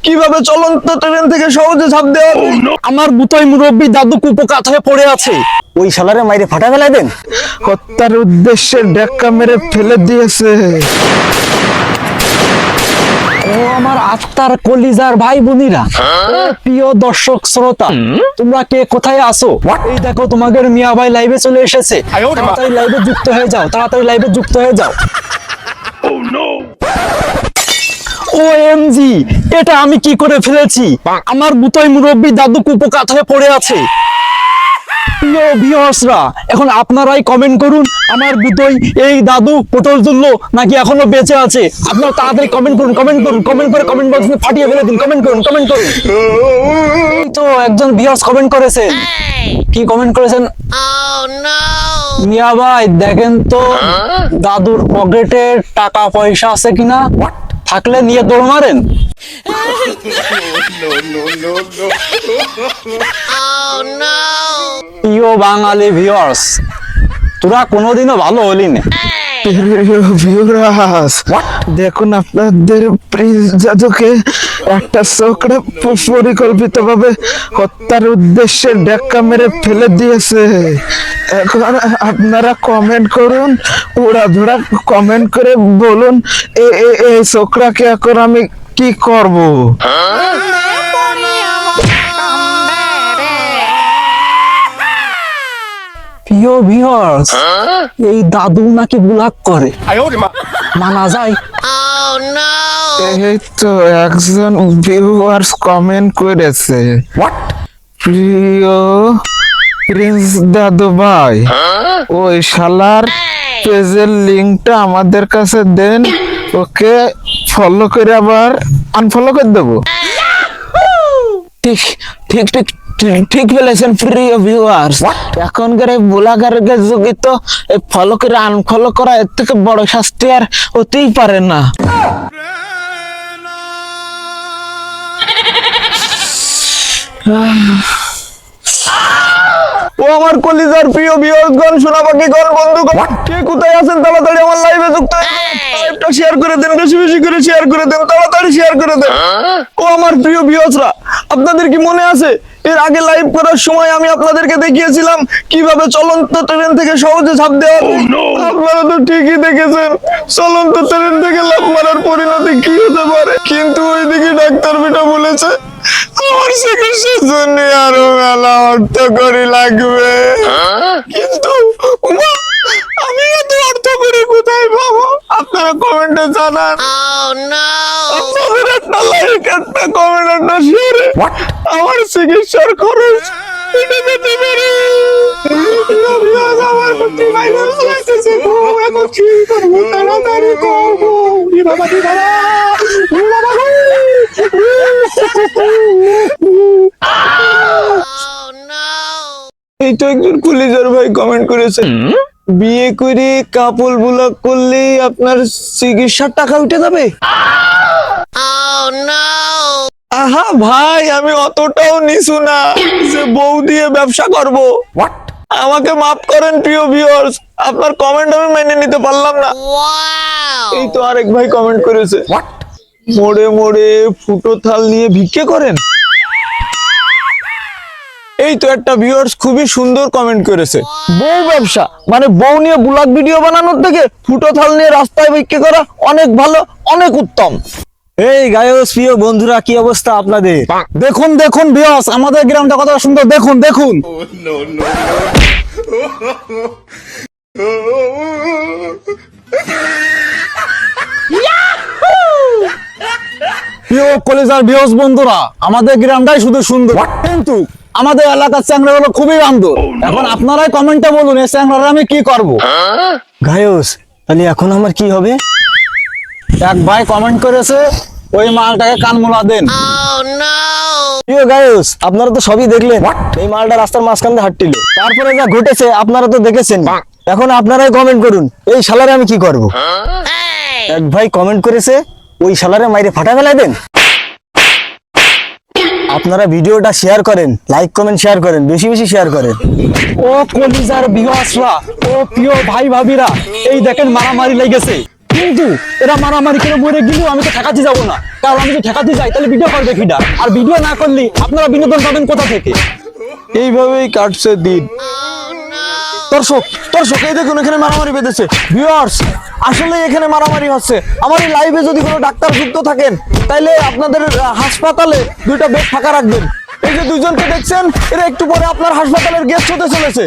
কিভাবে চলন্ত ট্রেন থেকে সহজে ঝাঁপ দেওয়া আমার বুতই মুরব্বী দাদু কুপোকাত হয়ে পড়ে আছে। ওই শালারে মাইরে ফাটা ফেলাই দেন। হত্যার উদ্দেশ্যে ডেক্কা মেরে ফেলে দিয়েছে। ও আমার আত্মার কলিজার ভাই বোনেরা, ও প্রিয় দর্শক শ্রোতা, তোমরা কে কোথায় আছো? এই দেখো তোমাদের মিয়া ভাই লাইভে চলে এসেছে। তাড়াতাড়ি লাইভে যুক্ত হয়ে যাও, তাড়াতাড়ি লাইভে যুক্ত হয়ে যাও। OMG, এটা আমি কি করে ফেলেছি? আমার বুতই মুরব্বী দাদু কুপোকাত হয়ে পড়ে আছে। প্রিয় ভিউয়ার্সরা, এখন আপনারাই কমেন্ট করুন, আমার বুতই এই দাদু পটল তুললো নাকি এখনো বেঁচে আছে? আপনারা তাড়াতাড়ি কমেন্ট করুন, কমেন্ট করুন, কমেন্ট করে কমেন্ট বক্সে ফাটিয়ে ফেলে দিন। কমেন্ট করুন, কমেন্ট করুন। এই তো একজন ভিউয়ার্স কমেন্ট করেছেন। কি কমেন্ট করেছেন? মিয়া ভাই দেখেন তো দাদুর পকেটে টাকা পয়সা আছে কিনা, থাকলে নিয়ে দৌড় মারেন। প্রিয় বাঙালি ভিউয়ার্স, তোরা কোনোদিনও ভালো হলি না। দেখুন আপনাদের জাদুকে একটা ছোকরা পরিকল্পিতভাবে হত্যার উদ্দেশ্যে ডেক্কা মেরে ফেলে দিয়েছে। এখন আপনারা কমেন্ট করুন, উড়াধুরা কমেন্ট করে বলুন এই ছোকরাকে এখন আমি কি করব। প্রিয় ভিউয়ার্স, এই দাদু নাকি ব্লগ করে, মানা যায়? এই তো একজন ভিউয়ার্স কমেন্ট করেছে, প্রিয় প্রিন্স দাদু ভাই, ওই শালার পেজের লিংকটা আমাদের কাছে দেন, ওকে ফলো করে আবার আনফলো করে দেবো। ঠিক ঠিক ঠিক ঠিক বলেছেন প্রিয় ভিউয়ার্স। এখনকার এই ব্লগারের যুগে তো ফলো করে আনফলো করা এর থেকে বড় শাস্তি আর হতেই পারে না। ও আমার কলিজার প্রিয় ভিউয়ার্সগণ, সোনা পাখিগণ, বন্ধুগণ, কে কোথায় আছেন তাড়াতাড়ি আমার লাইভে যুক্ত হয়ে লাইভটা শেয়ার করে দেন, বেশি বেশি করে শেয়ার করে দেন, তাড়াতাড়ি শেয়ার করে দেন। ও আমার প্রিয় ভিউয়ার্সরা, আপনাদের কি মনে আছে এর আগে লাইভ করার সময় আমি আপনাদেরকে দেখিয়েছিলাম কিভাবে চলন্ত ট্রেন থেকে সহজে ঝাঁপ দেওয়া? আপনারা তো ঠিকই দেখেছেন, চলন্ত ট্রেন থেকে লাফ মারার পরিণতি কি হতে পারে। কিন্তু ওইদিকে ডাক্তার বেটা বলেছে আমার চিকিৎসার জন্য আরো মেলা অর্থ করি লাগবে। কিন্তু আমি এত অর্থ করে কোথায় পাবো? আপনারা কমেন্টে জানান। আপনাদের একটা লাইক, একটা কমেন্ট, একটা শেয়ারে আমার চিকিৎসার খরচ এটা পেতে পারে। আমার প্রতি ভাইরাস লাগতেছে, এখন কি করবো? তাড়াতাড়ি করবো। বাবা দি বাবা, বাবা গো। এই তো একজন কুলিজার ভাই কমেন্ট করেছে, বিয়ে করে কাপল ব্লগ করলেই আপনার চিকিৎসার টাকা উঠে যাবে। আহা ভাই, আমি অতটাও নিছু না যে বউ দিয়ে ব্যবসা করব। আমাকে মাফ করেন প্রিয় ভিউয়ার্স, আপনার কমেন্ট আমি মেনে নিতে পারলাম না। এই তো আরেক ভাই কমেন্ট করেছে, মোড়ে মোড়ে ফুটো থাল নিয়ে ভিক্ষে করেন। এই তো একটা ভিউয়ার্স খুবই সুন্দর কমেন্ট করেছে, বউ ব্যবসা মানে বউ নিয়ে ব্লগ ভিডিও বানানোর থেকে ফুটো থাল নিয়ে রাস্তায় ভিক্ষে করা অনেক ভালো, অনেক উত্তম। এই গায়স প্রিয় বন্ধুরা, কি অবস্থা আপনাদের? দেখুন দেখুন ভিউয়ার্স, আমাদের গ্রামটা কত সুন্দর, দেখুন দেখুন। প্রিয় কলেজার ভিউয়ার্স বন্ধুরা, আমাদের গ্রামটাই শুধু সুন্দর, কিন্তু আমাদের এলাকার চ্যাংড়াগুলো খুবই বান্ধব। এখন আপনারাই কমেন্টে বলুন এই চ্যাংড়ারা আমি কি করব? গায়স তাহলে এখন আমার কি হবে? এক ভাই কমেন্ট করেছে, ওই মালটাকে কানমোলা দেন। প্রিয় গায়স, আপনারা তো সবই দেখলেন, এই মালটা রাস্তার মাঝখান দিয়ে হাঁটছিল, তারপরে যা ঘটেছে আপনারা তো দেখেছেন। এখন আপনারাই কমেন্ট করুন এই শালারে আমি কি করব। এক ভাই কমেন্ট করেছে, ওই শালারে মাইরে ফাটা ফেলাই দেন। আপনারা ভিডিওটা শেয়ার করেন, লাইক কমেন্ট শেয়ার করেন, বেশি বেশি শেয়ার করেন। ও কলিজার ভিউয়ার্সরা, ও প্রিয় ভাই ভাবিরা, এই দেখেন মারামারি লেগেছে। কিন্তু এরা মারামারি করে মরে গেলেও আমি তো ঠেকাতে যাবো না, কারণ আমি যদি ঠেকাতে যাই তাহলে ভিডিও করবে কিটা, আর ভিডিও না করলে আপনারা বিনোদন পাবেন কোথা থেকে? এইভাবেই কাটছে দিন। দর্শক দর্শক এই দেখুন এখানে মারামারি বেঁধেছে। ভিউয়ার্স, আসলে এখানে মারামারি হচ্ছে। আমার এই লাইভে যদি কোনো ডাক্তার যুক্ত থাকেন তাইলে আপনাদের হাসপাতালে 2টা বেড ফাঁকা রাখবেন। এই যে দুইজনকে দেখছেন, এরা একটু পরে আপনার হাসপাতালের গেস্ট হতে চলেছে।